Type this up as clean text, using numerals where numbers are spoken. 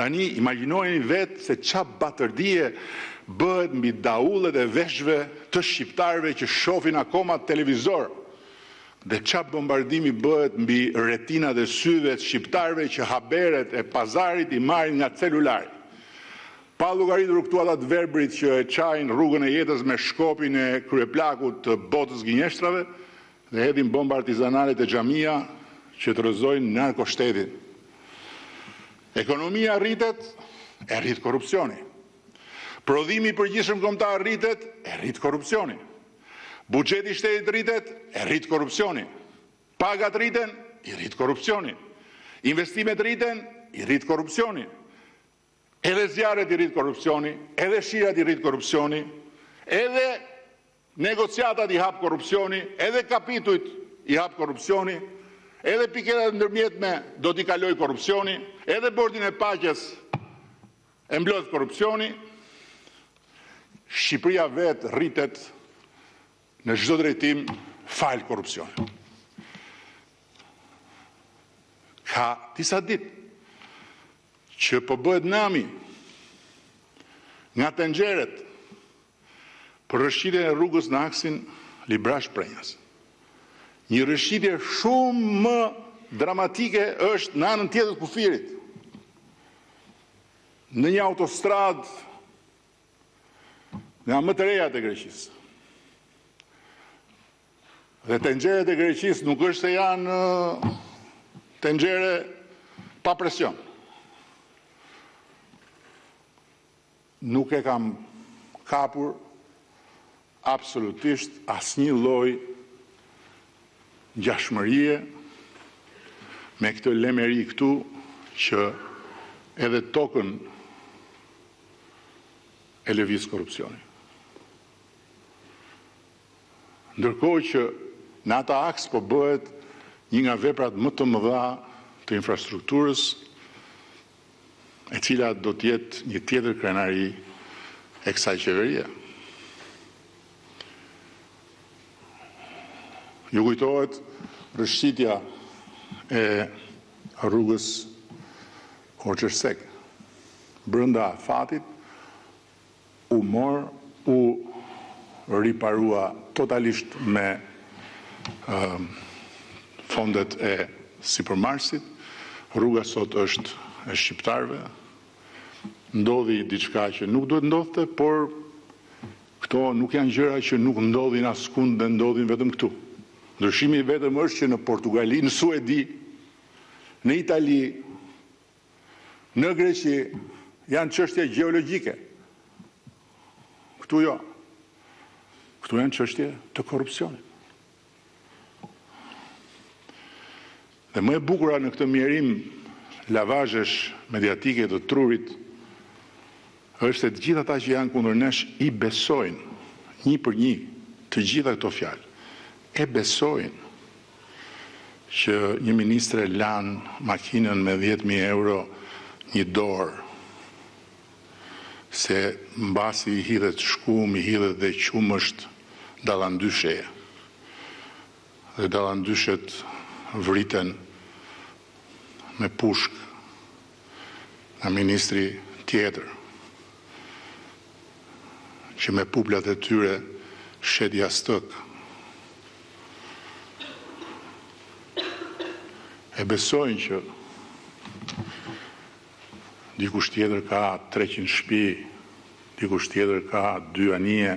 Tani, imagjinojeni vetë se qa batërdije bëhet mbi daullet e veshve të shqiptarëve që shohin akoma televizor, dhe qa bombardimi bëhet mbi retinat e syve të shqiptarëve që haberet e pazarit i marrin nga celulari. Pa llogaritur këtu ata të verbrit që e çajnë rrugën e jetës me shkopin e kryeplakut të botës gënjeshtrave dhe hedhin bomba artizanale te xhamia që të rrëzojnë narkoshtetin. Ekonomia rritet, e rrit korrupsioni. Prodhimi i përgjithshëm kombëtar rritet, e rrit korrupsioni. Buxheti i shtetit rritet, e rrit korrupsioni. Pagat rriten, i rrit korrupsioni. Investimet rriten, i rrit korrupsioni. Edhe zjarret i rrit korrupsioni, edhe shirat i rrit korrupsioni, edhe negociatat i hap korrupsioni, edhe kapitujt i hap korrupsioni, edhe piketat ndërmjetme do t'i kaloj korrupsioni, edhe bordin e paqes e mblodh korrupsioni. Shqipëria vetë rritet në çdo drejtim fal korrupsioni. Ka disa ditë që po bëhet nami nga tenxheret për rrëshqitjen e rrugës në aksin Librash-Prenjas. Një rrëshqitje shumë më dramatike është në anën tjetër të kufirit. Në një autostradë nga më të rejat e Greqisë. Dhe tenxheret e Greqisë nuk është se janë tenxhere pa presion. Nuk e kam kapur absolutisht asnjë lloj ngjashmërie me këtë lemeri këtu që edhe tokën e lëviz korrupsioni. Ndërkohë që në ata aks po bëhet një nga veprat më të mëdha të infrastrukturës, e cila do të jetë një tjetër krenari e kësaj qeverie. Ju kujtohet rrëshqitja e rrugës Hoxhërsek. Brenda fatit u riparua totalisht me fondet e sipërmarsit. Rruga sot është e shqiptarëve. Ndodhi diçka që nuk duhet ndodhte, por këto nuk janë gjëra që nuk ndodhin askund dhe ndodhin vetëm këtu. Ndryshimi vetëm është që në Portugali, në Suedi, në Itali, në Greqi janë çështje gjeologjike. Këtu jo. Këtu janë çështje të korrupsionit. Dhe më e bukura në këtë mjerim lavazhesh mediatike të trurit është se të gjithë ata që janë kundër nesh i besojnë, një për një, të gjitha këto fjalë. E besojnë që një ministre lanë makinën me 10.000 euro një dorë, se mbasi i hidhet shkum, i hidhet dhe qumësht dallandysheje. Dhe dallandyshet vriten me pushk nga ministri tjetër, që me puplat e tyre shet jastëk. E besojnë që dikush tjetër ka 300 shtëpi, dikush tjetër ka 2 anije,